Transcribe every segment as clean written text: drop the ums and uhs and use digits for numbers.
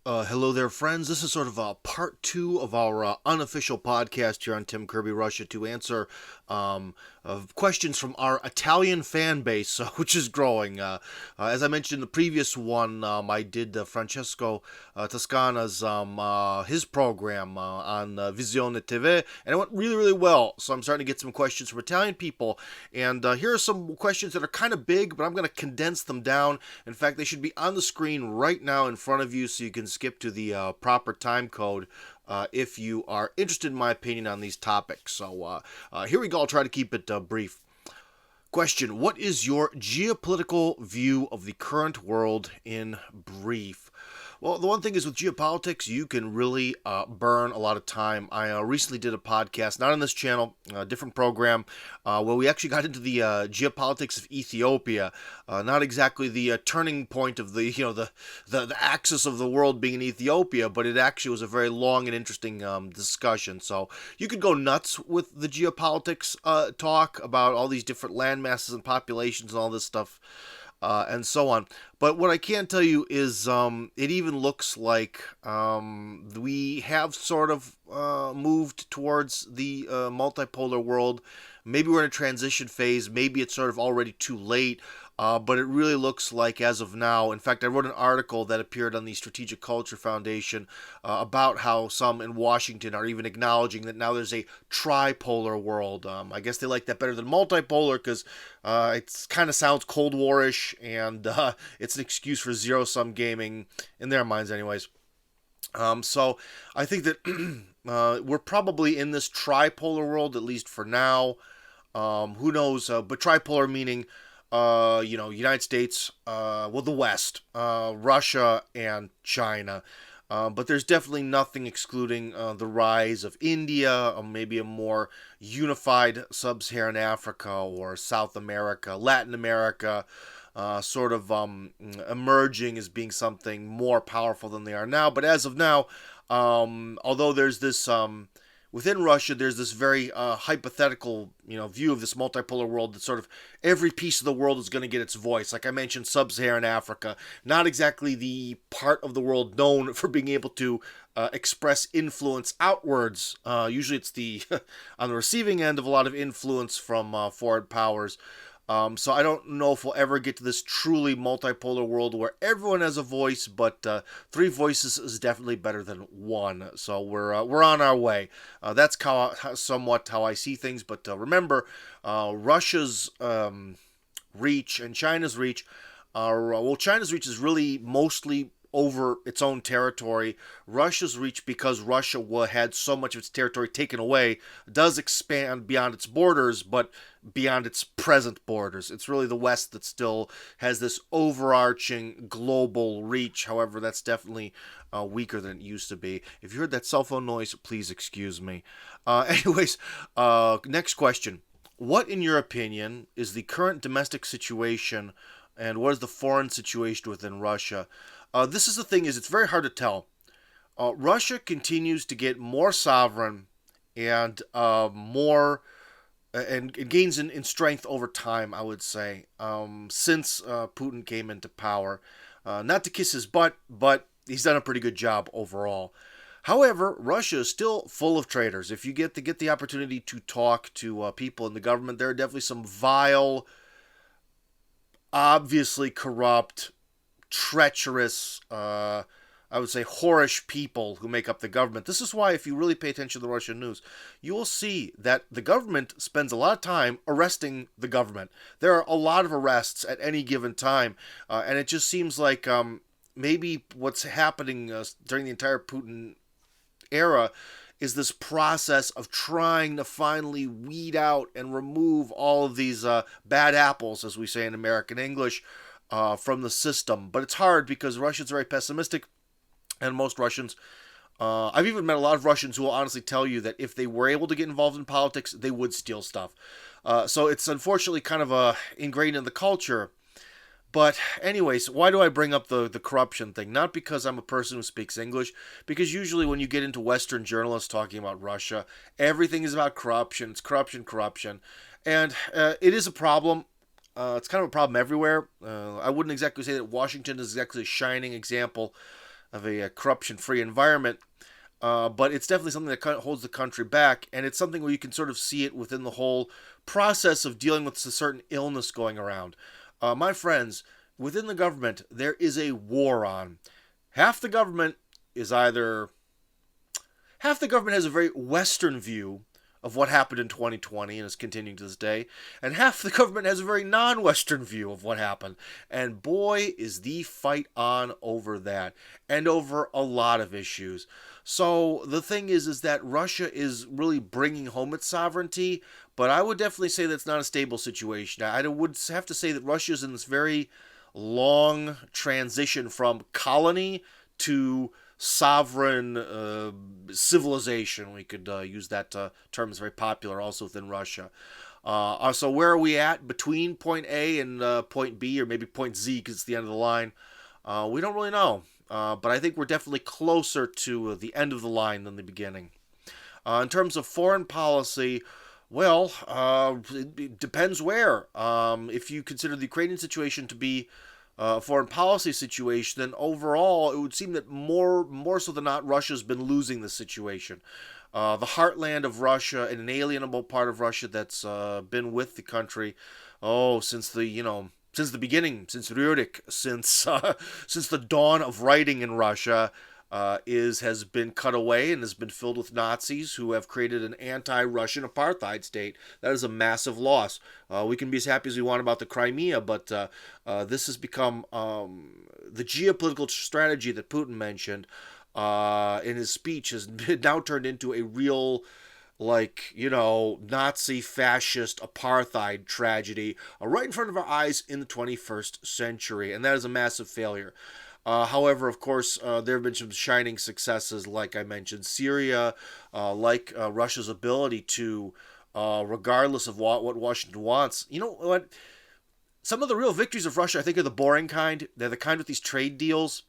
Hello there, friends. This is sort of part two of our unofficial podcast here on Kirby Russia to answer questions from our Italian fan base, which is growing. As I mentioned in the previous one, I did Francesco Toscana's his program on Visione TV, and it went really, really well. So I'm starting to get some questions from Italian people, and here are some questions that are kind of big, but I'm going to condense them down. In fact, they should be on the screen right now in front of you, so you can skip to the proper time code if you are interested in my opinion on these topics. So here we go. I'll try to keep it brief. Question: what is your geopolitical view of the current world in brief? Well, the one thing is with geopolitics, you can really burn a lot of time. I recently did a podcast, not on this channel, a different program, where we actually got into the geopolitics of Ethiopia. Not exactly the turning point of the axis of the world being in Ethiopia, but it actually was a very long and interesting discussion. So you could go nuts with the geopolitics talk about all these different land masses and populations and all this stuff. And so on. But what I can tell you is it even looks like we have sort of moved towards the multipolar world. Maybe we're in a transition phase. Maybe it's sort of already too late. But it really looks like as of now. In fact, I wrote an article that appeared on the Strategic Culture Foundation about how some in Washington are even acknowledging that now there's a tripolar world. I guess they like that better than multipolar because it kind of sounds Cold War-ish, and it's an excuse for zero-sum gaming, in their minds anyways. So I think that we're probably in this tripolar world, at least for now. Who knows? But tripolar meaning United States, the West, Russia, and China. But there's definitely nothing excluding the rise of India, or maybe a more unified sub-Saharan Africa or South America, Latin America, sort of emerging as being something more powerful than they are now. But as of now, although there's this within Russia, there's this very hypothetical, view of this multipolar world that sort of every piece of the world is going to get its voice. Like I mentioned, sub-Saharan Africa, not exactly the part of the world known for being able to express influence outwards. Usually, it's the on the receiving end of a lot of influence from foreign powers. So I don't know if we'll ever get to this truly multipolar world where everyone has a voice, but three voices is definitely better than one. So we're on our way. That's somewhat how I see things. But remember, Russia's reach and China's reach are China's reach is really mostly over its own territory. Russia's reach, because Russia had so much of its territory taken away, does expand beyond its borders, but beyond its present borders. It's really the West that still has this overarching global reach. However, that's definitely weaker than it used to be. If you heard that cell phone noise, please excuse me. Anyways, next question. What, in your opinion, is the current domestic situation, and what is the foreign situation within Russia? This is the thing, is it's very hard to tell. Russia continues to get more sovereign and more and gains in strength over time, I would say, since Putin came into power. Not to kiss his butt, but he's done a pretty good job overall. However, Russia is still full of traitors. If you get the opportunity to talk to people in the government, there are definitely some vile, obviously corrupt, treacherous, I would say whorish people who make up the government. This is why, if you really pay attention to the Russian news, you will see that the government spends a lot of time arresting the government. There are a lot of arrests at any given time, and it just seems like maybe what's happening during the entire Putin era is this process of trying to finally weed out and remove all of these bad apples, as we say in American English, from the system. But it's hard because Russians are very pessimistic, and most Russians, I've even met a lot of Russians who will honestly tell you that if they were able to get involved in politics, they would steal stuff. So it's unfortunately kind of ingrained in the culture. But anyways, why do I bring up the corruption thing? Not because I'm a person who speaks English, because usually when you get into Western journalists talking about Russia, everything is about corruption. It's corruption, corruption. And it is a problem. It's kind of a problem everywhere. I wouldn't exactly say that Washington is exactly a shining example corruption-free environment. But it's definitely something that holds the country back, and it's something where you can sort of see it within the whole process of dealing with a certain illness going around. My friends, within the government, there is a war on. Half the government is either half the government has a very Western view of what happened in 2020 and is continuing to this day, and half the government has a very non-Western view of what happened. And boy, is the fight on over that, and over a lot of issues. So the thing is that Russia is really bringing home its sovereignty, but I would definitely say that's not a stable situation. I would have to say that Russia is in this very long transition from colony to sovereign civilization. We could use that term, is very popular also within Russia. So where are we at between point A and point B, or maybe point Z because it's the end of the line? We don't really know. But I think we're definitely closer to the end of the line than the beginning. In terms of foreign policy, well, it depends where. If you consider the Ukrainian situation to be a foreign policy situation, then overall it would seem that more so than not, Russia's been losing the situation. The heartland of Russia, an inalienable part of Russia that's been with the country, since the beginning, since Rurik, since the dawn of writing in Russia, has been cut away and has been filled with Nazis who have created an anti-Russian apartheid state. That is a massive loss. We can be as happy as we want about the Crimea, but this has become the geopolitical strategy that Putin mentioned in his speech has now turned into a real, Nazi fascist apartheid tragedy right in front of our eyes in the 21st century. And that is a massive failure. However, of course, there have been some shining successes, like I mentioned, Syria, Russia's ability to, regardless of what Washington wants. You know what? Some of the real victories of Russia, I think, are the boring kind. They're the kind with these trade deals.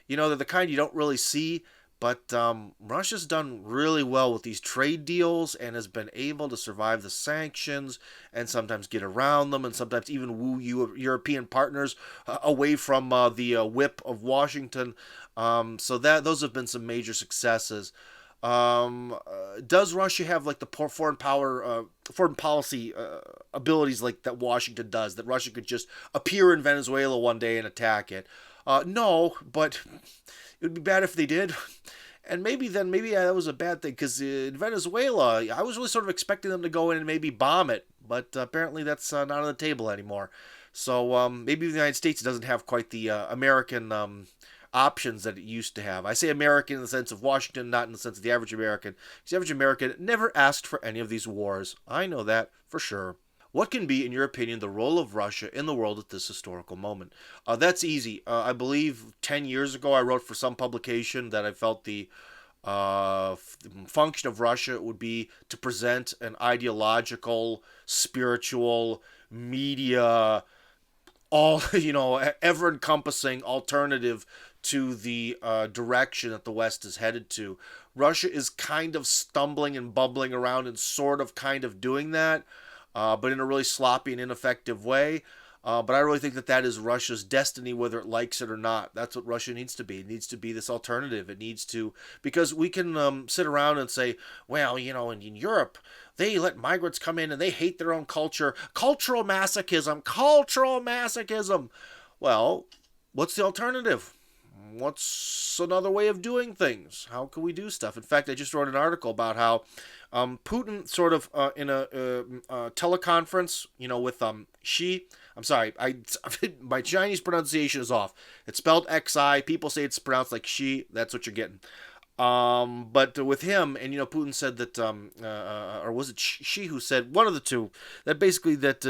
They're the kind you don't really see. But Russia's done really well with these trade deals and has been able to survive the sanctions and sometimes get around them and sometimes even woo European partners away from the whip of Washington. So those have been some major successes. Does Russia have the foreign policy abilities like that Washington does? That Russia could just appear in Venezuela one day and attack it? No, but it would be bad if they did. And maybe that was a bad thing, because in Venezuela, I was really sort of expecting them to go in and maybe bomb it, but apparently that's not on the table anymore. So maybe the United States doesn't have quite the American options that it used to have. I say American in the sense of Washington, not in the sense of the average American, because the average American never asked for any of these wars. I know that for sure. What can be, in your opinion, the role of Russia in the world at this historical moment? That's easy. I believe 10 years ago I wrote for some publication that I felt the function of Russia would be to present an ideological, spiritual, media, ever-encompassing alternative to the direction that the West is headed to. Russia is kind of stumbling and bubbling around and sort of kind of doing that. But in a really sloppy and ineffective way. But I really think that is Russia's destiny, whether it likes it or not. That's what Russia needs to be. It needs to be this alternative. It needs to, because we can sit around and say, well, in Europe, they let migrants come in and they hate their own culture. Cultural masochism. Well, what's the alternative? What's another way of doing things? How can we do stuff? In fact, I just wrote an article about how Putin sort of in a teleconference, with Xi. I'm sorry, my Chinese pronunciation is off. It's spelled Xi. People say it's pronounced like Xi. That's what you're getting. But with him, and Putin said that, or was it Xi who said, one of the two, that basically that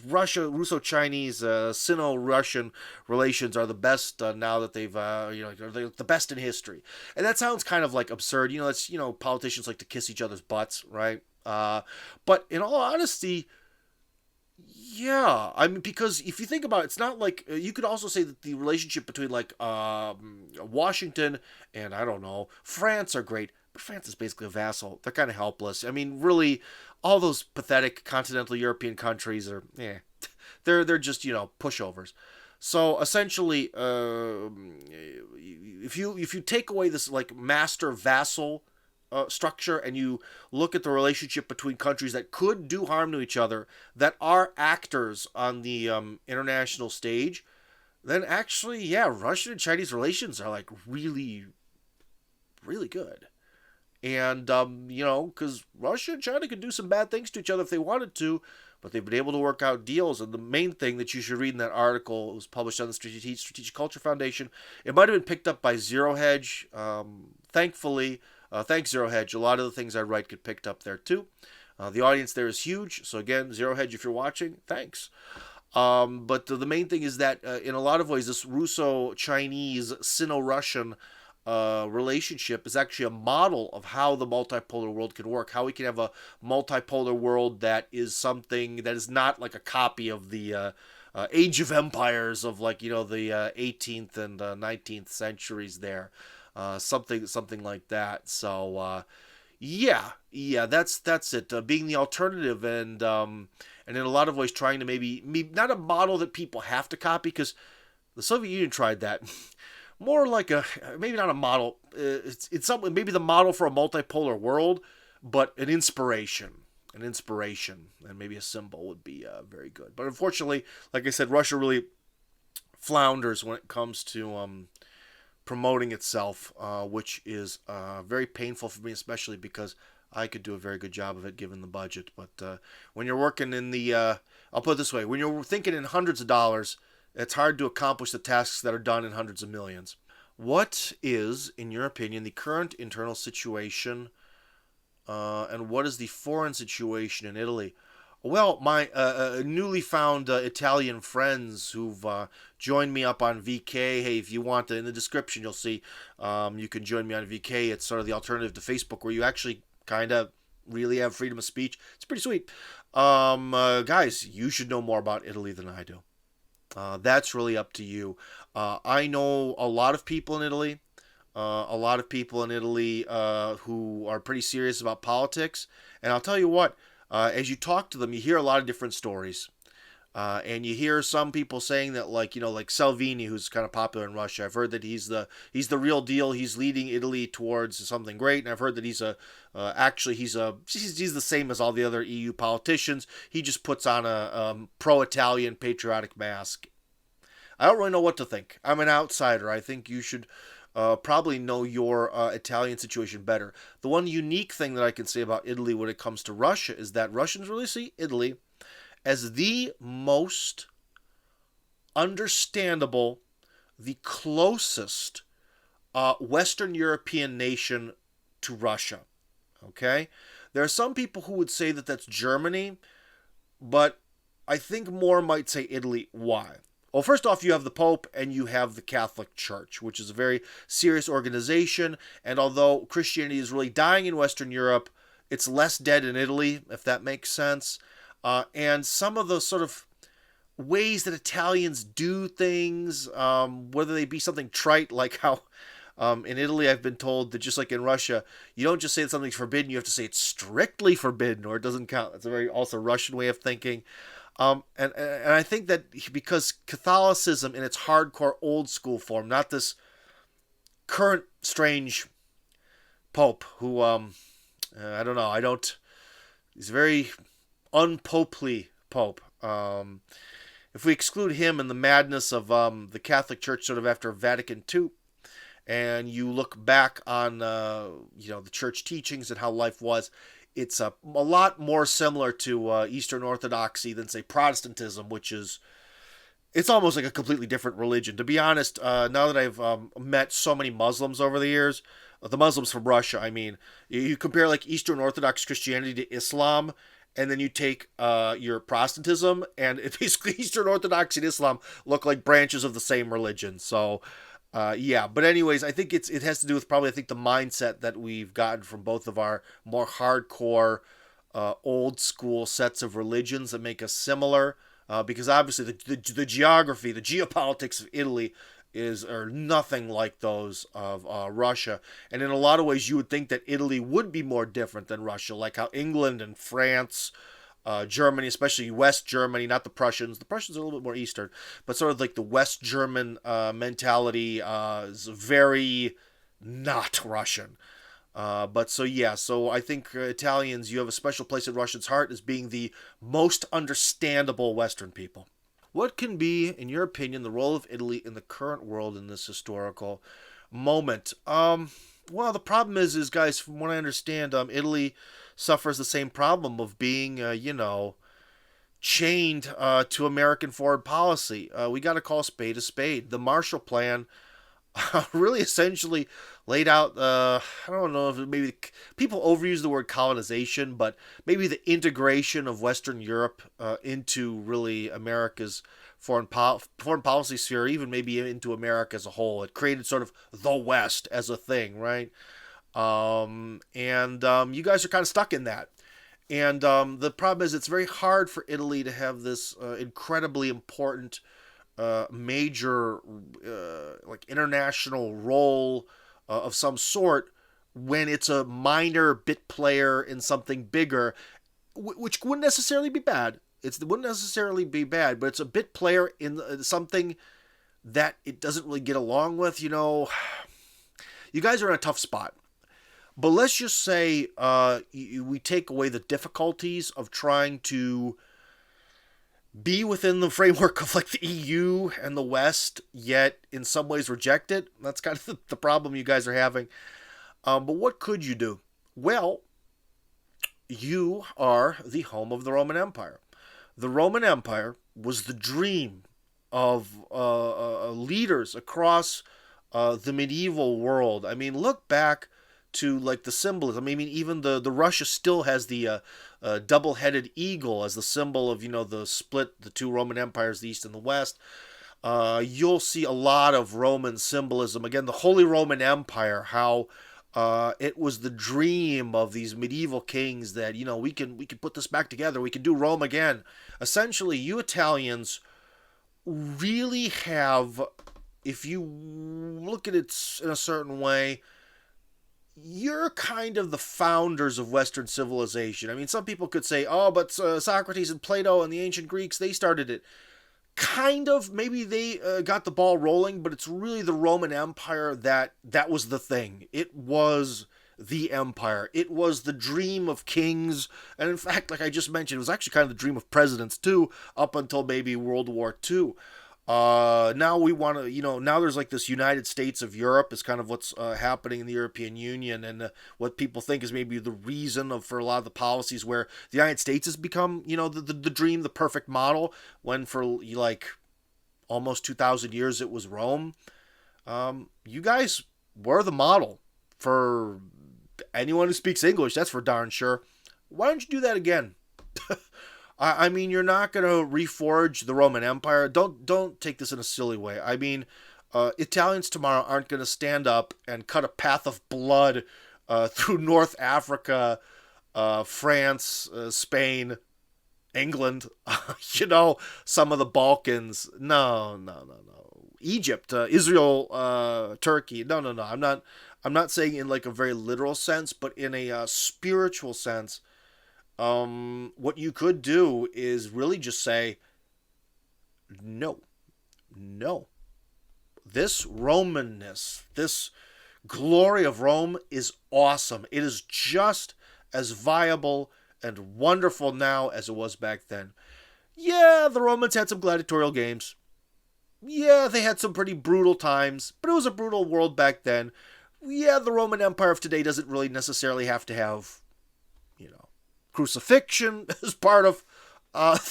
Russo-Chinese, Sino-Russian relations are the best now that they've, they're the best in history. And that sounds kind of like absurd. That's, politicians like to kiss each other's butts, right? But in all honesty, yeah, I mean, because if you think about it, it's not like you could also say that the relationship between Washington and, I don't know, France are great, but France is basically a vassal. They're kind of helpless. I mean, really, all those pathetic continental European countries are, they're just pushovers. So essentially, if you take away this like master vassal structure and you look at the relationship between countries that could do harm to each other, that are actors on the international stage, then actually, yeah, Russian and Chinese relations are like really, really good. And, because Russia and China could do some bad things to each other if they wanted to, but they've been able to work out deals. And the main thing that you should read in that article, it was published on the Strategic Culture Foundation. It might have been picked up by Zero Hedge. Thankfully, thanks, Zero Hedge. A lot of the things I write get picked up there, too. The audience there is huge. So, again, Zero Hedge, if you're watching, thanks. But the main thing is that in a lot of ways, this Russo-Chinese, Sino-Russian relationship is actually a model of how the multipolar world can work, how we can have a multipolar world that is something that is not like a copy of the Age of Empires of like, the 18th and 19th centuries there. Something like that. So, yeah, that's it. Being the alternative and in a lot of ways trying to maybe not a model that people have to copy because the Soviet Union tried that. More like a maybe not a model. It's something maybe the model for a multipolar world, but an inspiration, and maybe a symbol would be very good. But unfortunately, like I said, Russia really flounders when it comes to promoting itself, which is very painful for me, especially because I could do a very good job of it given the budget. But when you're working in the, I'll put it this way, when you're thinking in hundreds of dollars, it's hard to accomplish the tasks that are done in hundreds of millions. What is, in your opinion, the current internal situation, and what is the foreign situation in Italy? Well, my newly found Italian friends who've joined me up on VK. Hey, if you want, in the description you'll see you can join me on VK. It's sort of the alternative to Facebook where you actually kind of really have freedom of speech. It's pretty sweet. Guys, you should know more about Italy than I do. That's really up to you. I know a lot of people in Italy. Who are pretty serious about politics. And I'll tell you what, as you talk to them, you hear a lot of different stories. And you hear some people saying that, like Salvini, who's kind of popular in Russia. I've heard that he's the real deal. He's leading Italy towards something great. And I've heard that he's the same as all the other EU politicians. He just puts on a pro-Italian patriotic mask. I don't really know what to think. I'm an outsider. I think you should probably know your Italian situation better. The one unique thing that I can say about Italy when it comes to Russia is that Russians really see Italy as the most understandable, the closest Western European nation to Russia. Okay? There are some people who would say that that's Germany, but I think more might say Italy. Why? Well, first off, you have the Pope and you have the Catholic Church, which is a very serious organization. And although Christianity is really dying in Western Europe, it's less dead in Italy, if that makes sense. And some of the sort of ways that Italians do things, whether they be something trite, like how in Italy I've been told that just like in Russia, you don't just say that something's forbidden, you have to say it's strictly forbidden or it doesn't count. That's a very also Russian way of thinking. And I think that because Catholicism in its hardcore old school form, not this current strange Pope who, I don't know, he's a very unpopely Pope. If we exclude him and the madness of the Catholic Church sort of after Vatican II, and you look back on, the church teachings and how life was, it's a lot more similar to Eastern Orthodoxy than, say, Protestantism, which is, it's almost like a completely different religion. To be honest, now that I've met so many Muslims over the years, the Muslims from Russia, I mean, you compare like Eastern Orthodox Christianity to Islam, and then you take your Protestantism, and it basically Eastern Orthodoxy and Islam look like branches of the same religion. So, yeah, but anyways, I think it has to do with probably, I think, the mindset that we've gotten from both of our more hardcore, old school sets of religions that make us similar. Because obviously the geography, the geopolitics of Italy are nothing like those of Russia. And in a lot of ways, you would think that Italy would be more different than Russia, like how England and France Germany, especially West Germany, not the Prussians. The Prussians are a little bit more Eastern, but sort of like the West German mentality is very not Russian. But so yeah, so I think Italians, you have a special place in Russians' heart as being the most understandable Western people. What can be, in your opinion, the role of Italy in the current world in this historical moment? Well, the problem is guys, from what I understand, Italy suffers the same problem of being, chained to American foreign policy. We got to call a spade a spade. The Marshall Plan really essentially laid out, I don't know if maybe people overuse the word colonization, but maybe the integration of Western Europe into really America's foreign policy sphere, even maybe into America as a whole. It created sort of the West as a thing, right? And you guys are kind of stuck in that. And the problem is, it's very hard for Italy to have this incredibly important major like international role of some sort when it's a minor bit player in something bigger, which wouldn't necessarily be bad. It wouldn't necessarily be bad, but it's a bit player in something that it doesn't really get along with. You guys are in a tough spot. But let's just say we take away the difficulties of trying to be within the framework of like the EU and the West, yet in some ways reject it. That's kind of the problem you guys are having. But what could you do? Well, you are the home of the Roman Empire. The Roman Empire was the dream of leaders across the medieval world. I mean, look back to like the symbolism. I mean, even the Russia still has the double-headed eagle as the symbol of the two Roman empires, the East and the West. You'll see a lot of Roman symbolism. Again, the Holy Roman Empire, how it was the dream of these medieval kings that we can put this back together. We can do Rome again. Essentially, you Italians really have, if you look at it in a certain way, you're kind of the founders of Western civilization. I mean, some people could say, oh, but Socrates and Plato and the ancient Greeks, they started it. Kind of, maybe they got the ball rolling, but it's really the Roman Empire that was the thing. It was the empire. It was the dream of kings. And in fact, like I just mentioned, it was actually kind of the dream of presidents too, up until maybe World War II. Now we want to, now there's like this United States of Europe is kind of what's happening in the European Union, and what people think is maybe the reason for a lot of the policies where the United States has become, the dream, the perfect model, when for like almost 2,000 years it was Rome. You guys were the model for anyone who speaks English, that's for darn sure. Why don't you do that again? I mean, you're not going to reforge the Roman Empire. Don't take this in a silly way. I mean, Italians tomorrow aren't going to stand up and cut a path of blood through North Africa, France, Spain, England, some of the Balkans. No. Egypt, Israel, Turkey. No. I'm not saying in like a very literal sense, but in a spiritual sense. What you could do is really just say, no. This Romanness, this glory of Rome is awesome. It is just as viable and wonderful now as it was back then. Yeah, the Romans had some gladiatorial games. Yeah, they had some pretty brutal times, but it was a brutal world back then. Yeah, the Roman Empire of today doesn't really necessarily have to have, crucifixion as part of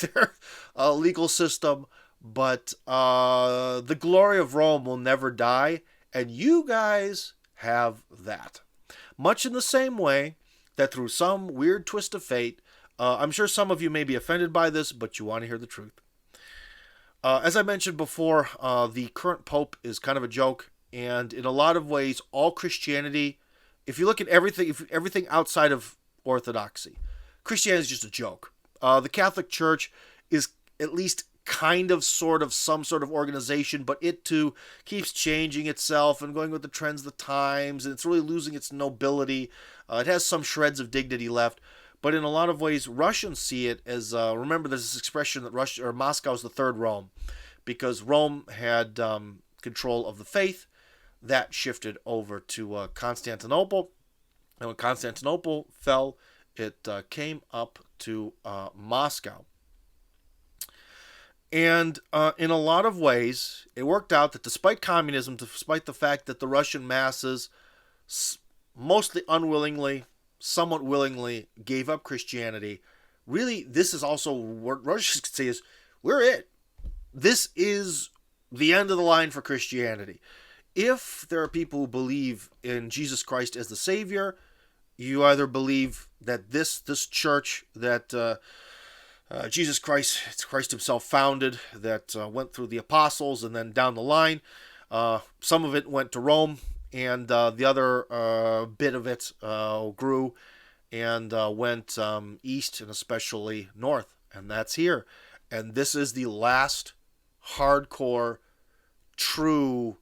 their legal system, but the glory of Rome will never die, and you guys have that. Much in the same way that through some weird twist of fate, I'm sure some of you may be offended by this, but you want to hear the truth. As I mentioned before, the current pope is kind of a joke, and in a lot of ways, all Christianity, if you look at everything outside of orthodoxy, Christianity is just a joke. The Catholic Church is at least kind of, sort of, some sort of organization, but it too keeps changing itself and going with the trends of the times, and it's really losing its nobility. It has some shreds of dignity left, But in a lot of ways, Russians see it as, remember there's this expression that Russia or Moscow is the third Rome, because Rome had control of the faith. That shifted over to Constantinople. And when Constantinople fell, it came up to Moscow. And in a lot of ways, it worked out that despite communism, despite the fact that the Russian masses mostly unwillingly, somewhat willingly gave up Christianity, really, this is also what Russians could say is, we're it. This is the end of the line for Christianity. If there are people who believe in Jesus Christ as the Savior, you either believe that this church that Jesus Christ, it's Christ himself founded, that went through the apostles and then down the line. Some of it went to Rome, and the other bit of it grew and went east and especially north. And that's here. And this is the last hardcore, true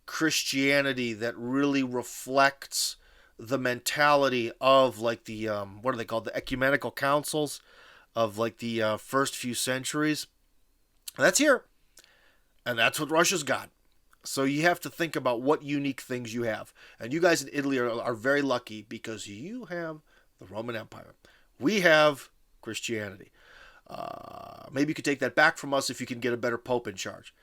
Christianity that really reflects the mentality of like the, what are they called? The ecumenical councils of like the first few centuries. And that's here. And that's what Russia's got. So you have to think about what unique things you have. And you guys in Italy are very lucky because you have the Roman Empire. We have Christianity. Maybe you could take that back from us if you can get a better pope in charge.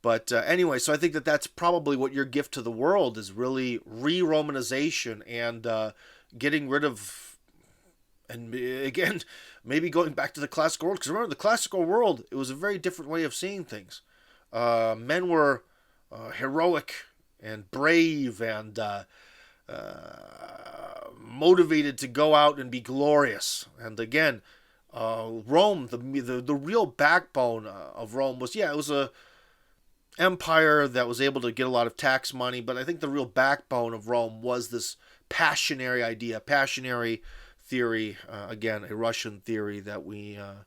But anyway, so I think that that's probably what your gift to the world is, really re-Romanization and getting rid of, and again, maybe going back to the classical world. Because remember, the classical world, it was a very different way of seeing things. Men were heroic and brave and motivated to go out and be glorious. And again, Rome, the real backbone of Rome was, it was a empire that was able to get a lot of tax money, but I think the real backbone of Rome was this passionary idea, passionary theory, again, a Russian theory that a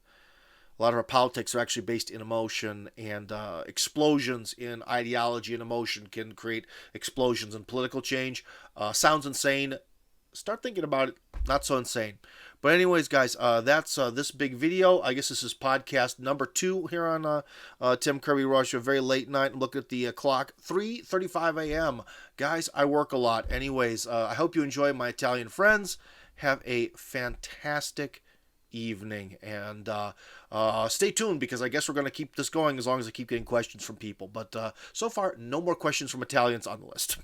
lot of our politics are actually based in emotion, and explosions in ideology and emotion can create explosions in political change. Sounds insane. Start thinking about it. Not so insane. But anyways, guys, that's this big video. I guess this is podcast number 2 here on Tim Kirby Russia. Very late night. Look at the clock. 3:35 a.m. Guys, I work a lot. Anyways, I hope you enjoy my Italian friends. Have a fantastic evening. And stay tuned, because I guess we're going to keep this going as long as I keep getting questions from people. But so far, no more questions from Italians on the list.